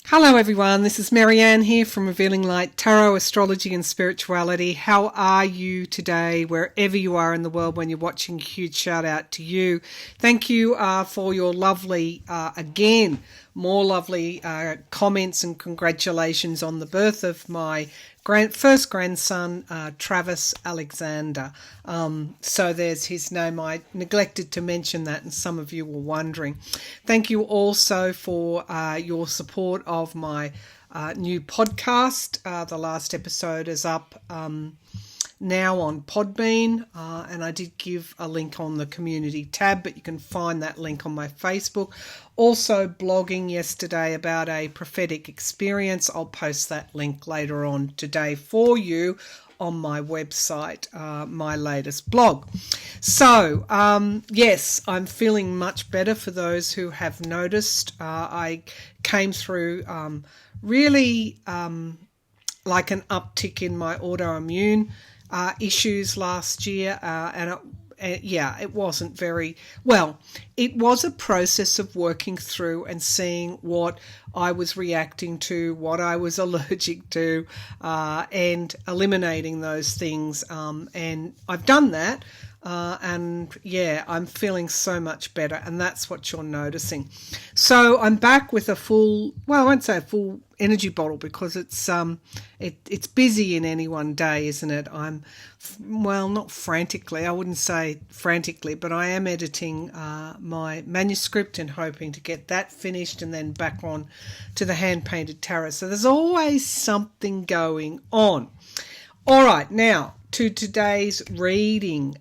Hello everyone, this is Marianne here from Revealing Light Tarot, Astrology and Spirituality. How are you today, wherever you are in the world when you're watching? Huge shout out to you. Thank you for your lovely, more lovely comments and congratulations on the birth of my first grandson, Travis Alexander. So there's his name. I neglected to mention that, and some of you were wondering. Thank you also for your support of my new podcast. The last episode is up now on Podbean, and I did give a link on the community tab, but you can find that link on my Facebook. Also blogging yesterday about a prophetic experience. I'll post that link later on today for you on my website, my latest blog. So, yes, I'm feeling much better. For those who have noticed, I came through really like an uptick in my autoimmune issues last year, and it wasn't very well. It was a process of working through and seeing what I was reacting to, what I was allergic to, and eliminating those things. And I've done that. And yeah, I'm feeling so much better, and that's what you're noticing. So I'm back with a full, well, I won't say a full energy bottle because it's busy in any one day, isn't it? I'm, well, not frantically, I wouldn't say frantically, but I am editing my manuscript and hoping to get that finished and then back on to the hand-painted tarot. So there's always something going on. All right, now to today's reading.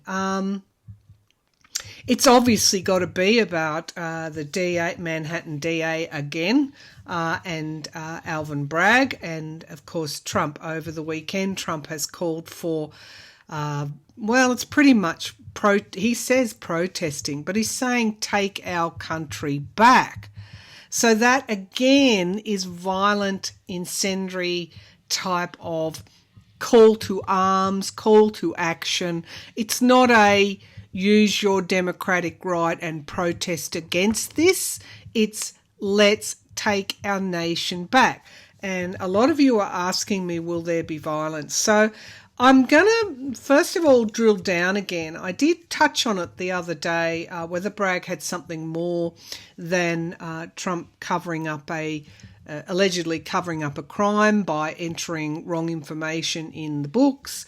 It's obviously got to be about the DA, Manhattan DA again, and Alvin Bragg, and of course Trump over the weekend. Trump has called for, well, it's pretty much, he says protesting, but he's saying take our country back. So that again is violent, incendiary type of call to arms, call to action. It's not a use your democratic right and protest against this. It's let's take our nation back. And a lot of you are asking me, will there be violence? So I'm going to, first of all, drill down again. I did touch on it the other day, whether Bragg had something more than Trump covering up allegedly covering up a crime by entering wrong information in the books,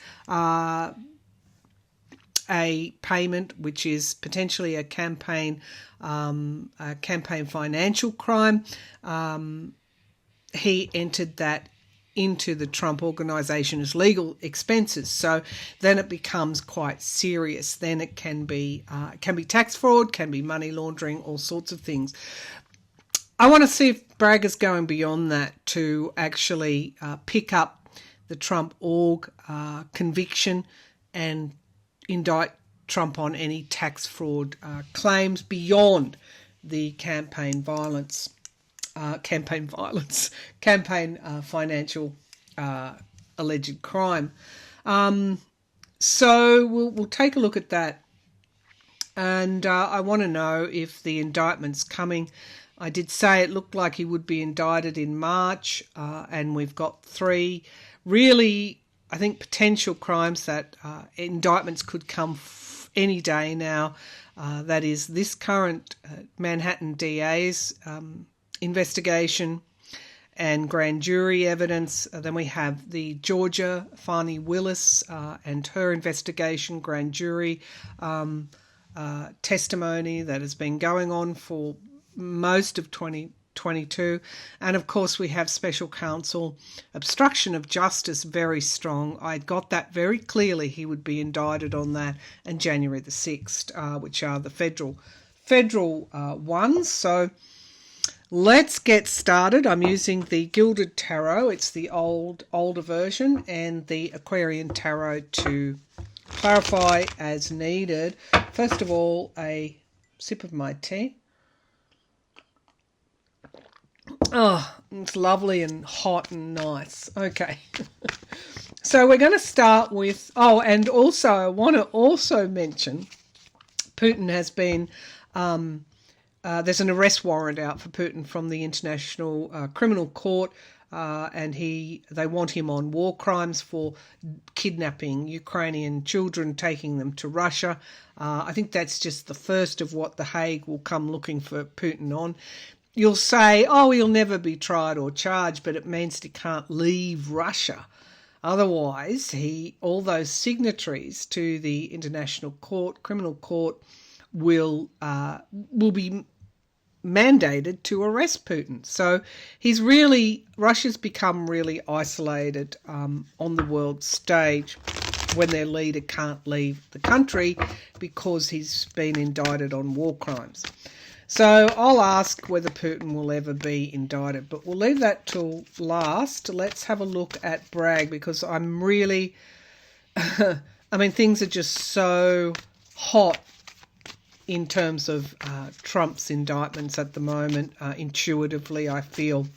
a payment which is potentially a campaign financial crime. He entered that into the Trump organization as legal expenses. So then it becomes quite serious. Then it can be tax fraud, can be money laundering, all sorts of things. I want to see if Bragg is going beyond that to actually pick up the Trump org conviction and indict Trump on any tax fraud claims beyond the campaign financial alleged crime. So we'll take a look at that. And I want to know if the indictment's coming. I did say it looked like he would be indicted in March, and we've got 3 really, I think, potential crimes that indictments could come any day now. That is this current Manhattan DA's investigation and grand jury evidence. Then we have the Georgia Fani Willis and her investigation, grand jury testimony that has been going on for most of 2022. And of course we have special counsel obstruction of justice, very strong. I got that very clearly. He would be indicted on that, and January the 6th, which are the federal ones. So let's get started. I'm using the Gilded Tarot. It's the older version, and the Aquarian Tarot to clarify as needed. First of all, a sip of my tea. Oh, it's lovely and hot and nice. Okay. So we're going to start with, and also I want to also mention Putin has been there's an arrest warrant out for Putin from the International Criminal Court, and they want him on war crimes for kidnapping Ukrainian children, taking them to Russia. I think that's just the first of what the Hague will come looking for Putin on. You'll say, oh, he'll never be tried or charged, but it means he can't leave Russia. Otherwise, all those signatories to the International Criminal Court will be mandated to arrest Putin. So Russia's become really isolated on the world stage when their leader can't leave the country because he's been indicted on war crimes. So I'll ask whether Putin will ever be indicted, but we'll leave that till last. Let's have a look at Bragg, because I'm really, things are just so hot in terms of Trump's indictments at the moment. Intuitively, I feel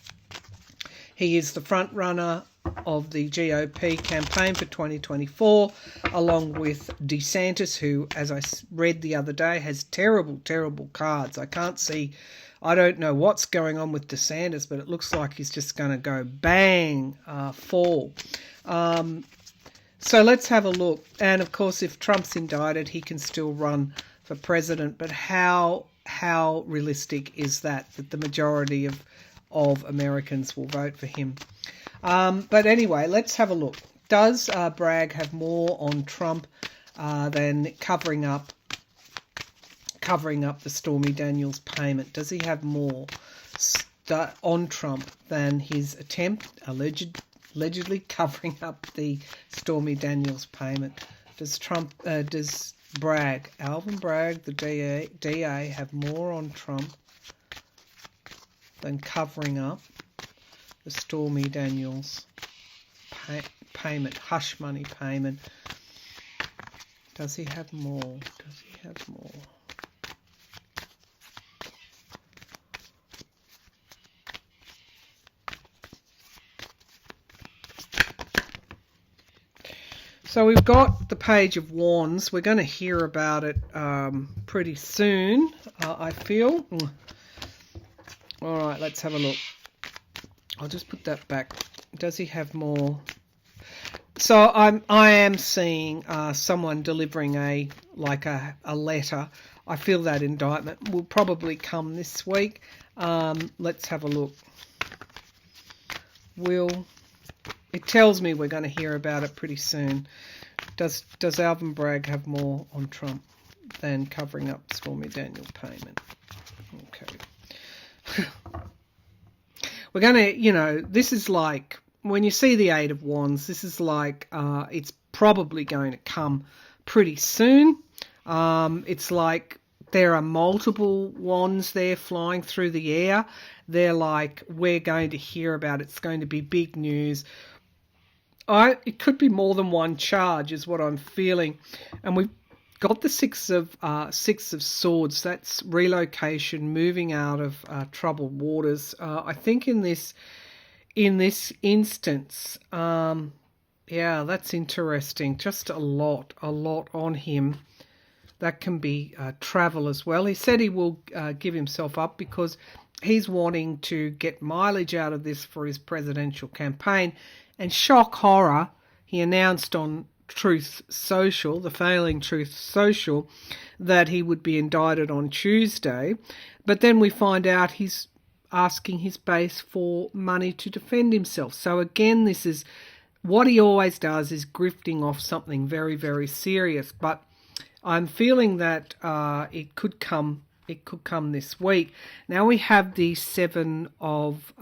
he is the front runner of the GOP campaign for 2024, along with DeSantis, who, as I read the other day, has terrible, terrible cards. I don't know what's going on with DeSantis, but it looks like he's just going to go bang, fall. So let's have a look. And of course, if Trump's indicted, he can still run for president. But how realistic is that the majority of Americans will vote for him? But anyway, let's have a look. Does Bragg have more on Trump than covering up the Stormy Daniels payment? Does he have more on Trump than his attempt, allegedly covering up the Stormy Daniels payment? Does Bragg, Alvin Bragg, the DA, have more on Trump than covering up the Stormy Daniels payment, hush money payment? Does he have more? So we've got the page of wands. We're going to hear about it pretty soon, I feel. All right, let's have a look. I'll just put that back. Does he have more? So I am seeing someone delivering a letter. I feel that indictment will probably come this week. Let's have a look. It tells me we're going to hear about it pretty soon. Does Alvin Bragg have more on Trump than covering up Stormy Daniels payment? Okay. We're going to, this is like, when you see the Eight of Wands, this is like, it's probably going to come pretty soon. It's like there are multiple wands there flying through the air. They're like, we're going to hear about it. It's going to be big news. It could be more than one charge is what I'm feeling. And we've got the Six of Swords. That's relocation, moving out of troubled waters. I think in this instance, yeah, that's interesting. Just a lot on him. That can be travel as well. He said he will give himself up because he's wanting to get mileage out of this for his presidential campaign. And shock horror, he announced on Truth Social, the failing Truth Social, that he would be indicted on Tuesday. But then we find out he's asking his base for money to defend himself. So again, this is what he always does, is grifting off something very, very serious. But I'm feeling that it could come this week. Now we have the Seven of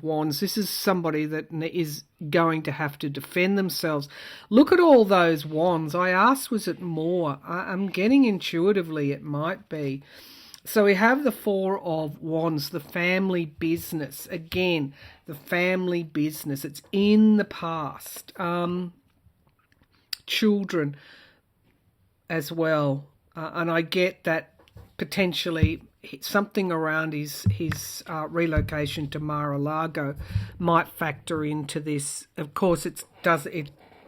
Wands. This is somebody that is going to have to defend themselves. Look at all those wands. I asked, was it more? I'm getting intuitively it might be. So we have the Four of Wands, the family business. Again, the family business. It's in the past. Children as well. And I get that potentially something around his relocation to Mar-a-Lago might factor into this. Of course, it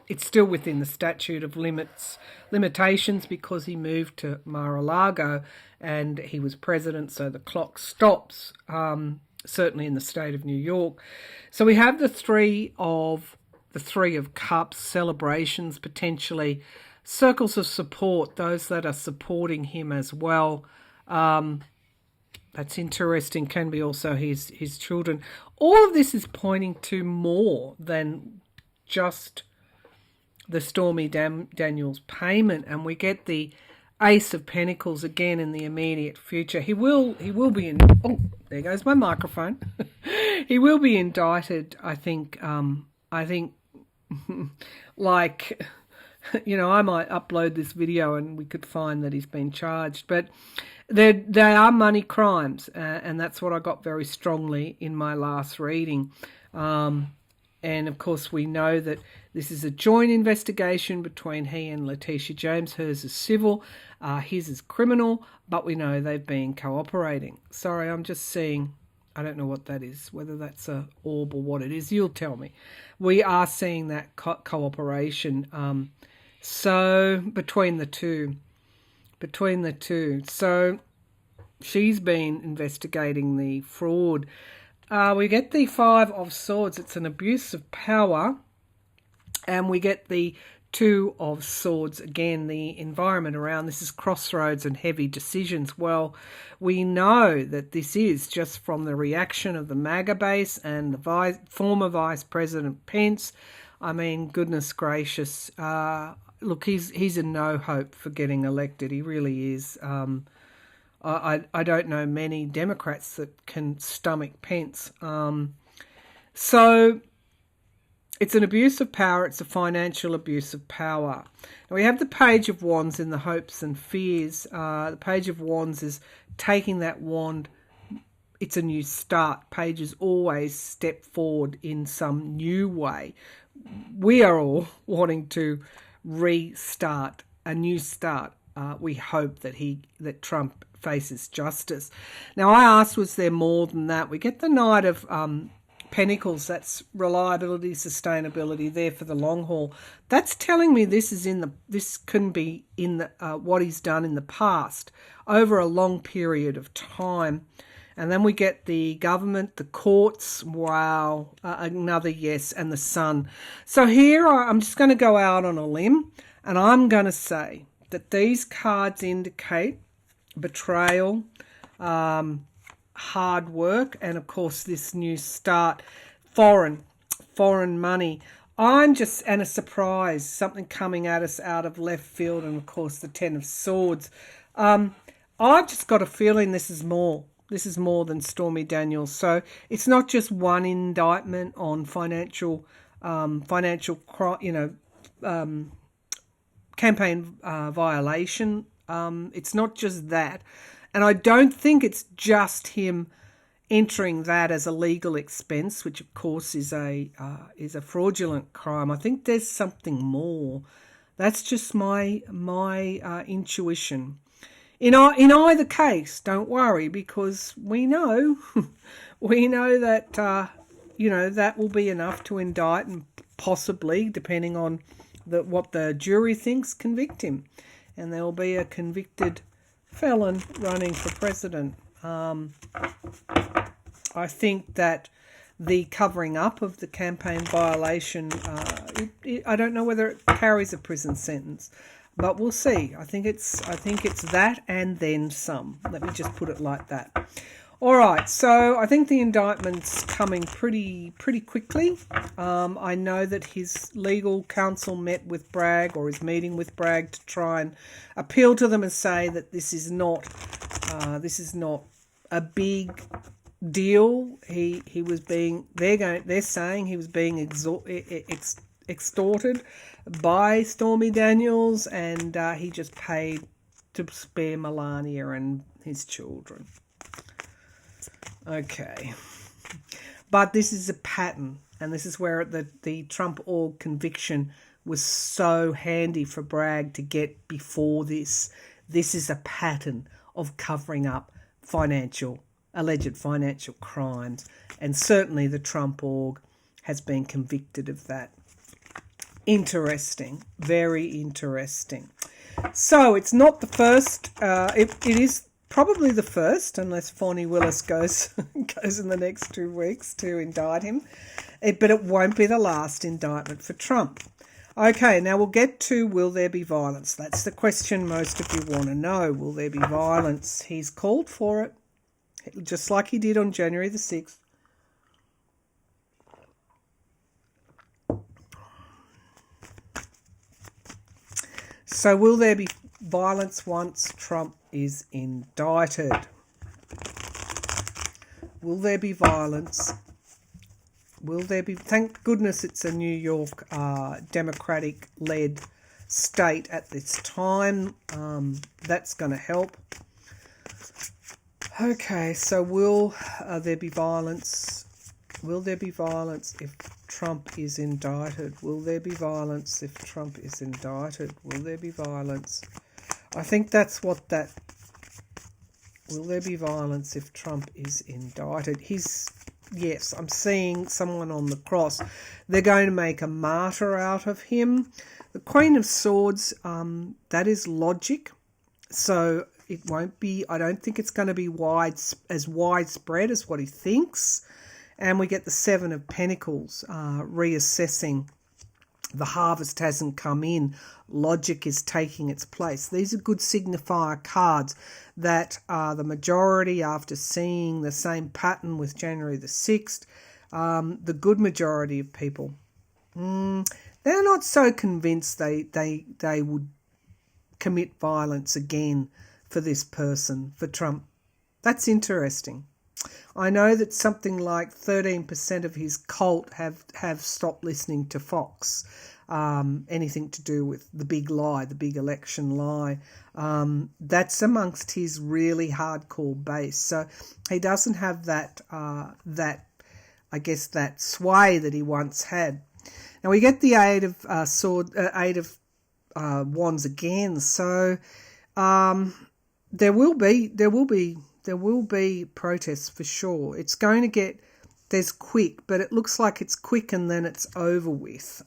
it's still within the statute of limitations because he moved to Mar-a-Lago and he was president, so the clock stops, certainly in the state of New York. So we have the Three of Cups, celebrations, potentially circles of support, those that are supporting him as well. That's interesting, can be also his children. All of this is pointing to more than just the Stormy Daniels payment, and we get the Ace of Pentacles again in the immediate future. He will be in. Oh, there goes my microphone. He will be indicted. I think. Like, I might upload this video and we could find that he's been charged, but they are money crimes, and that's what I got very strongly in my last reading. And of course, we know that this is a joint investigation between he and Letitia James. Hers is civil, his is criminal, but we know they've been cooperating. Sorry, I'm just seeing, I don't know what that is, whether that's a orb or what it is. You'll tell me. We are seeing that cooperation. So between the two. So she's been investigating the fraud. We get the Five of Swords. It's an abuse of power. And we get the Two of Swords. Again, the environment around this is crossroads and heavy decisions. Well, we know that this is just from the reaction of the MAGA base and the former Vice President Pence. I mean, goodness gracious. Look, he's a no hope for getting elected. He really is. I don't know many Democrats that can stomach Pence. So it's an abuse of power. It's a financial abuse of power. Now we have the Page of Wands in the hopes and fears. The Page of Wands is taking that wand. It's a new start. Pages always step forward in some new way. We are all wanting to restart, a new start. We hope that Trump faces justice. Now, I asked, was there more than that? We get the Knight of Pentacles. That's reliability, sustainability, there for the long haul. That's telling me this can be in the what he's done in the past over a long period of time. And then we get the government, the courts, wow, another yes, and the Sun. So here I'm just going to go out on a limb, and I'm going to say that these cards indicate betrayal, hard work, and of course this new start, foreign money. And a surprise, something coming at us out of left field, and of course the Ten of Swords. I've just got a feeling this is more. This is more than Stormy Daniels. So it's not just one indictment on campaign violation. It's not just that. And I don't think it's just him entering that as a legal expense, which of course is a fraudulent crime. I think there's something more. That's just my intuition. In either case, don't worry, because we know that that will be enough to indict and possibly, depending on what the jury thinks, convict him, and there will be a convicted felon running for president. I think that the covering up of the campaign violation, I don't know whether it carries a prison sentence. But we'll see. I think it's that and then some. Let me just put it like that. All right. So I think the indictment's coming pretty quickly. I know that his legal counsel met with Bragg, or is meeting with Bragg, to try and appeal to them and say that this is not a big deal. He was being. They're saying he was being extorted by Stormy Daniels, and he just paid to spare Melania and his children. Okay. But this is a pattern, and this is where the Trump org conviction was so handy for Bragg to get before this. This is a pattern of covering up alleged financial crimes, and certainly the Trump org has been convicted of that. Interesting. Very interesting. So it's not the first. It is probably the first, unless Fonnie Willis goes in the next 2 weeks to indict him. But it won't be the last indictment for Trump. Okay, now we'll get to, will there be violence? That's the question most of you want to know. Will there be violence? He's called for it, just like he did on January the 6th. So will there be violence once Trump is indicted? Will there be violence? Will there be... Thank goodness it's a New York Democratic-led state at this time. That's going to help. Okay, so will there be violence? Will there be violence if Trump is indicted? Will there be violence if Trump is indicted? Will there be violence? I think that's what that... Will there be violence if Trump is indicted? Yes, I'm seeing someone on the cross. They're going to make a martyr out of him. The Queen of Swords, that is logic. So it won't be, I don't think it's going to be as widespread as what he thinks. And we get the Seven of Pentacles, reassessing. The harvest hasn't come in. Logic is taking its place. These are good signifier cards that the majority, after seeing the same pattern with January the 6th, the good majority of people, they're not so convinced they would commit violence again for this person, for Trump. That's interesting. I know that something like 13% of his cult have stopped listening to Fox, anything to do with the big lie, the big election lie. That's amongst his really hardcore base. So he doesn't have that I guess that sway that he once had. Now we get the Eight of Wands again. So there will be protests for sure. It's going to get, there's quick, but it looks like it's quick and then it's over with.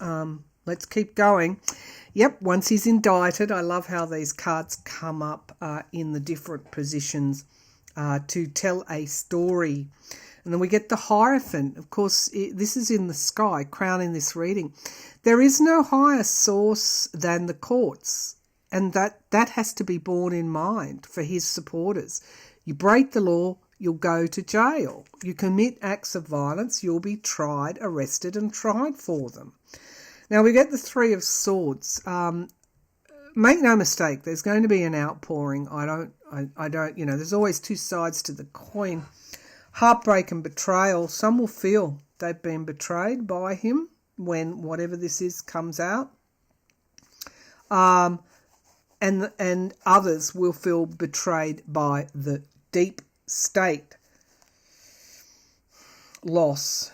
Let's keep going. Yep, once he's indicted, I love how these cards come up in the different positions to tell a story. And then we get the Hierophant. Of course, this is in the sky, crowning this reading. There is no higher source than the courts, and that has to be borne in mind for his supporters. You break the law, you'll go to jail. You commit acts of violence, you'll be tried, arrested and tried for them. Now we get the Three of Swords. Make no mistake, there's going to be an outpouring. I don't, there's always two sides to the coin. Heartbreak and betrayal. Some will feel they've been betrayed by him when whatever this is comes out. And others will feel betrayed by the deep state. Loss.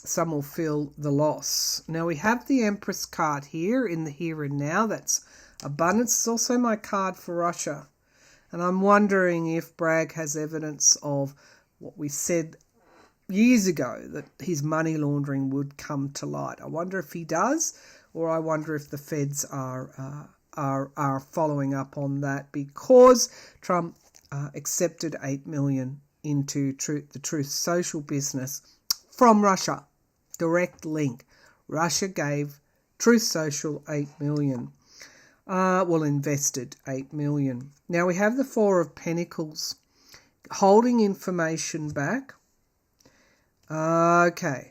Some will feel the loss. Now we have the Empress card here in the here and now. That's abundance. It's also my card for Russia. And I'm wondering if Bragg has evidence of what we said years ago, that his money laundering would come to light. I wonder if he does, or I wonder if the feds are following up on that, because Trump accepted $8 million into the Truth Social business from Russia. Direct link. Russia gave Truth Social $8 million. Invested $8 million. Now we have the Four of Pentacles, holding information back. Okay,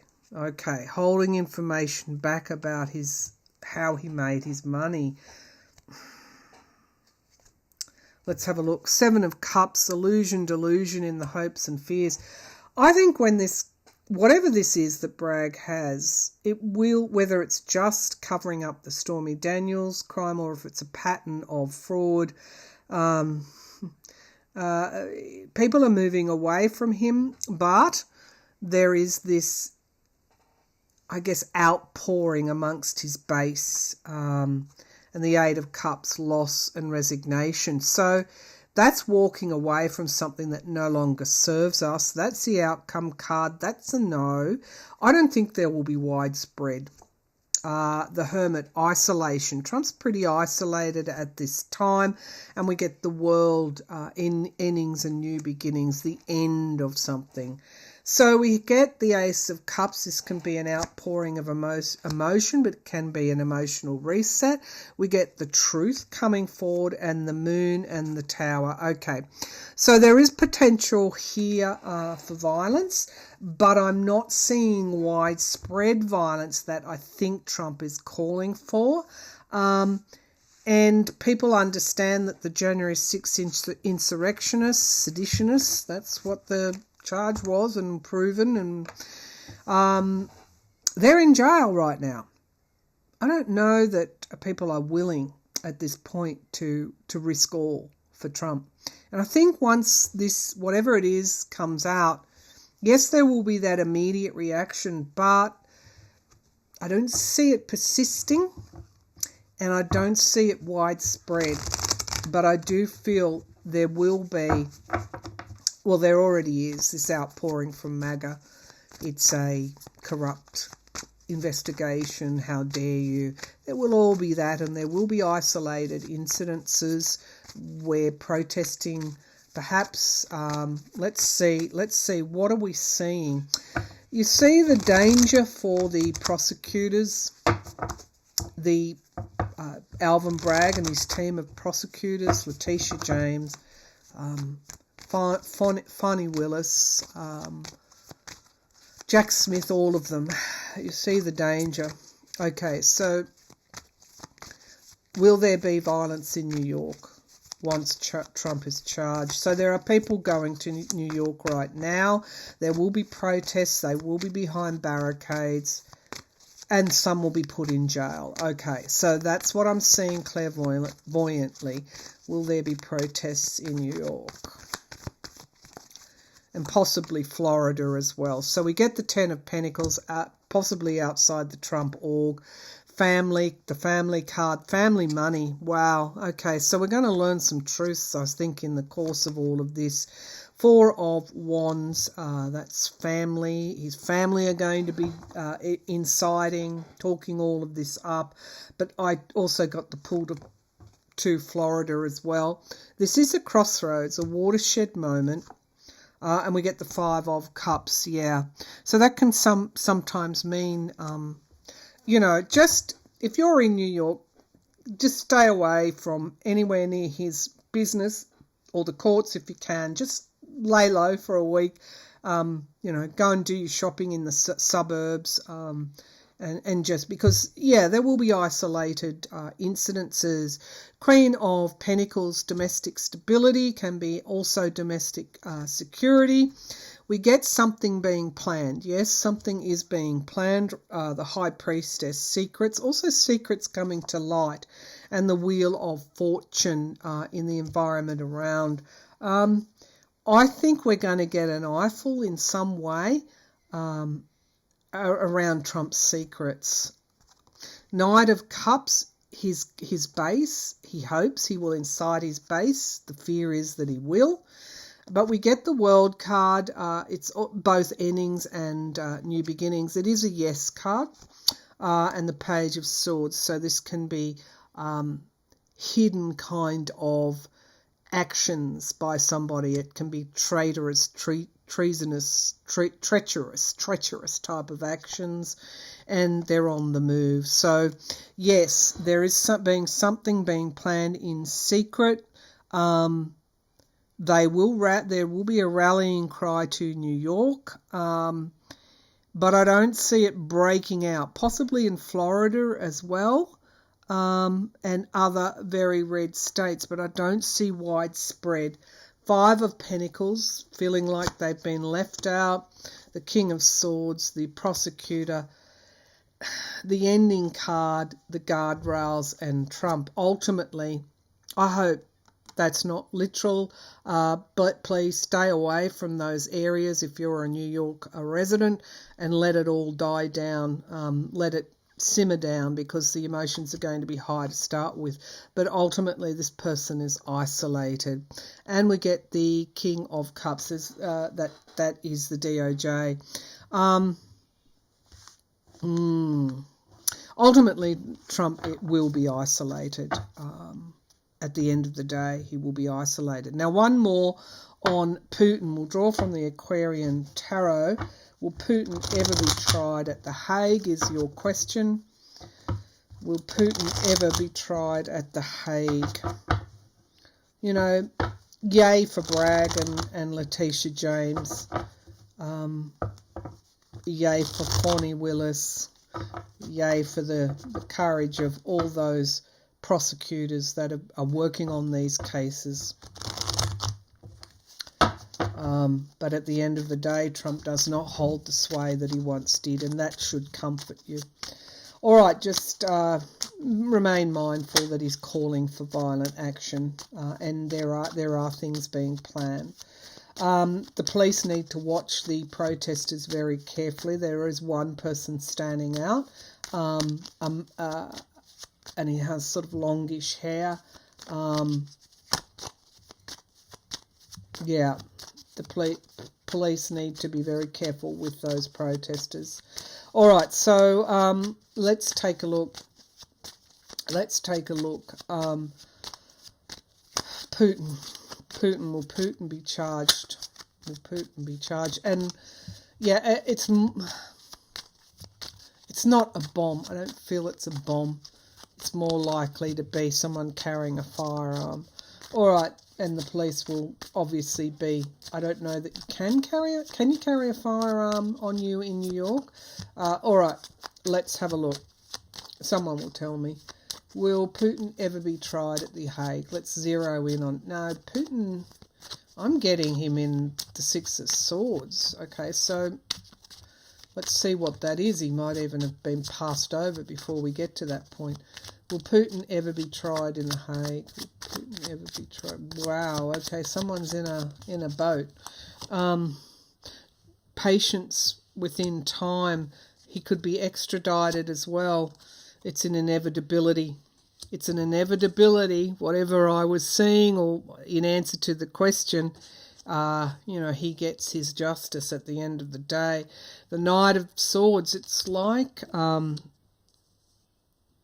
holding information back about how he made his money. Let's have a look. Seven of Cups, illusion, delusion in the hopes and fears. I think when whatever this is that Bragg has, it will, whether it's just covering up the Stormy Daniels crime or if it's a pattern of fraud, people are moving away from him, but there is this, I guess, outpouring amongst his base, and the Eight of Cups, loss and resignation. So that's walking away from something that no longer serves us. That's the outcome card. That's a no. I don't think there will be widespread The Hermit, isolation. Trump's pretty isolated at this time, and we get the World, in endings and new beginnings, the end of something. So we get the Ace of Cups. This can be an outpouring of emotion, but it can be an emotional reset. We get the Truth coming forward, and the Moon and the Tower. Okay, so there is potential here for violence, but I'm not seeing widespread violence that I think Trump is calling for. And people understand that the January 6th insurrectionists, seditionists, that's what the charge was and proven, and they're in jail right now. I don't know that people are willing at this point to risk all for Trump. And I think once this, whatever it is, comes out, yes, there will be that immediate reaction, but I don't see it persisting and I don't see it widespread. But I do feel there will be, well, there already is, this outpouring from MAGA. It's a corrupt investigation. How dare you? There will all be that, and there will be isolated incidences where protesting, perhaps, let's see, what are we seeing? You see the danger for the prosecutors, the Alvin Bragg and his team of prosecutors, Letitia James, Fonnie Willis, Jack Smith, all of them. You see the danger. Okay, so will there be violence in New York once Trump is charged? So there are people going to New York right now. There will be protests. They will be behind barricades. And some will be put in jail. Okay, so that's what I'm seeing clairvoyantly. Will there be protests in New York? And possibly Florida as well. So we get the Ten of Pentacles, possibly outside the Trump org. Family, the family card, family money. Wow. Okay, so we're going to learn some truths, I think, in the course of all of this. Four of Wands, that's family. His family are going to be inciting, talking all of this up. But I also got the pull to Florida as well. This is a crossroads, a watershed moment. And we get the Five of Cups, yeah. So that can sometimes mean, just if you're in New York, just stay away from anywhere near his business or the courts if you can. Just lay low for a week, go and do your shopping in the suburbs, and just because, there will be isolated incidences. Queen of Pentacles, domestic stability, can be also domestic security. We get something being planned. Yes, something is being planned. The High Priestess, secrets, also secrets coming to light, and the Wheel of Fortune in the environment around. I think we're going to get an eyeful in some way around Trump's secrets. Knight of Cups, his base, he hopes he will incite his base. The fear is that he will. But we get the World card. It's both endings and new beginnings. It is a yes card. And the Page of Swords. So this can be hidden kind of actions by somebody. It can be traitorous, treasonous, treacherous type of actions, and they're on the move. So yes, there is something being planned in secret. There will be a rallying cry to New York, but I don't see it breaking out. Possibly in Florida as well. And other very red states, but I don't see widespread. Five of Pentacles, feeling like they've been left out. The King of Swords, the prosecutor, the ending card, the guardrails, and Trump. Ultimately, I hope that's not literal, but please stay away from those areas if you're a New York resident, and let it all die down. Let it simmer down, because the emotions are going to be high to start with, but ultimately this person is isolated. And we get the King of Cups, that is the DOJ. ultimately, Trump will be isolated. At the end of the day, he will be isolated. Now, one more on Putin. We'll draw from the Aquarian Tarot. Will Putin ever be tried at the Hague is your question. Will Putin ever be tried at the Hague? You know, yay for Bragg and Letitia James. Yay for Connie Willis. Yay for the courage of all those prosecutors that are working on these cases. But at the end of the day, Trump does not hold the sway that he once did, and that should comfort you. All right, just remain mindful that he's calling for violent action, and there are things being planned. The police need to watch the protesters very carefully. There is one person standing out, and he has sort of longish hair. Yeah, the police need to be very careful with those protesters. All right, so let's take a look. Putin. Will Putin be charged? Will Putin be charged? And yeah, it's not a bomb. I don't feel it's a bomb. It's more likely to be someone carrying a firearm. All right, and the police will obviously be. I don't know that you can carry it. Can you carry a firearm on you in New York? All right, let's have a look. Someone will tell me. Will Putin ever be tried at the Hague? Let's zero in on... No, Putin... I'm getting him in the Six of Swords. Okay, so let's see what that is. He might even have been passed over before we get to that point. Will Putin ever be tried in the Hague? Will Putin ever be tried? Wow, okay, someone's in a boat. Patience within time. He could be extradited as well. It's an inevitability. It's an inevitability. Whatever I was seeing, or in answer to the question, he gets his justice at the end of the day. The Knight of Swords, it's like,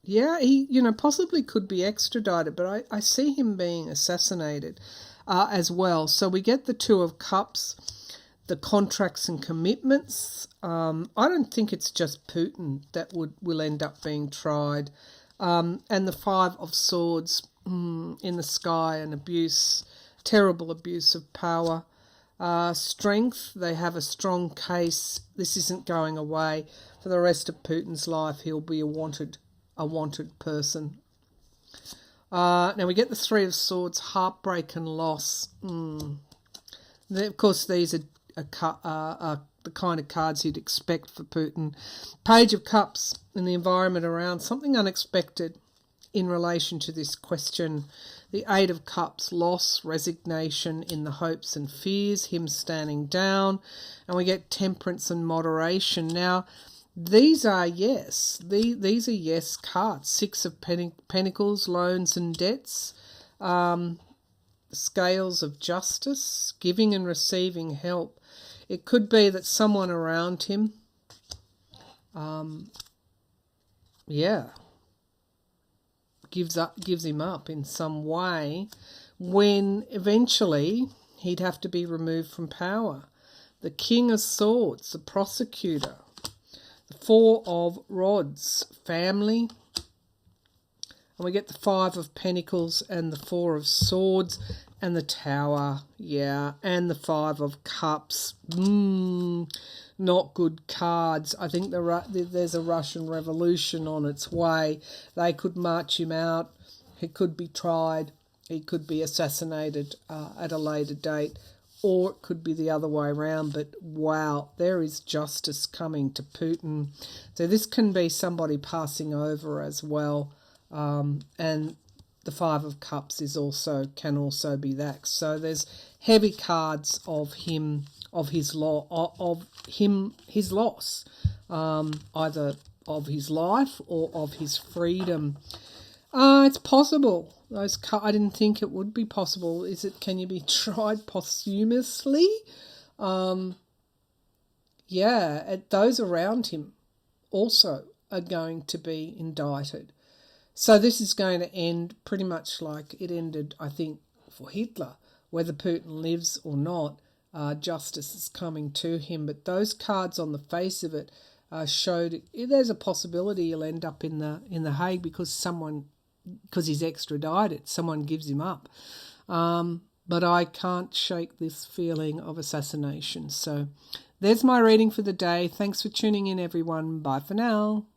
he, possibly could be extradited, but I see him being assassinated as well. So we get the Two of Cups, the contracts and commitments. I don't think it's just Putin that will end up being tried. And the Five of Swords in the sky, and abuse, terrible abuse of power. Strength, they have a strong case. This isn't going away. For the rest of Putin's life, he'll be a wanted person. Now we get the Three of Swords, heartbreak and loss. Of course, these are the kind of cards you'd expect for Putin. Page of Cups and the environment around, something unexpected in relation to this question. The Eight of Cups, loss, resignation in the hopes and fears, him standing down. And we get temperance and moderation. Now, these are yes. These are yes cards. Six of Pentacles, loans and debts. Scales of justice, giving and receiving help. It could be that someone around him, gives him up in some way, when eventually he'd have to be removed from power. The King of Swords, the prosecutor. The Four of Rods, family. And we get the Five of Pentacles and the Four of Swords and the Tower, and the Five of Cups. Not good cards. I think there's a Russian Revolution on its way. They could march him out. He could be tried. He could be assassinated at a later date. Or it could be the other way around. But wow, there is justice coming to Putin. So this can be somebody passing over as well. And the Five of Cups can also be that. So there's heavy cards of him, of his his loss, either of his life or of his freedom. It's possible. I didn't think it would be possible. Can you be tried posthumously? Those around him also are going to be indicted. So this is going to end pretty much like it ended, I think, for Hitler. Whether Putin lives or not, justice is coming to him. But those cards on the face of it showed there's a possibility he'll end up in the Hague because he's extradited. Someone gives him up. But I can't shake this feeling of assassination. So there's my reading for the day. Thanks for tuning in, everyone. Bye for now.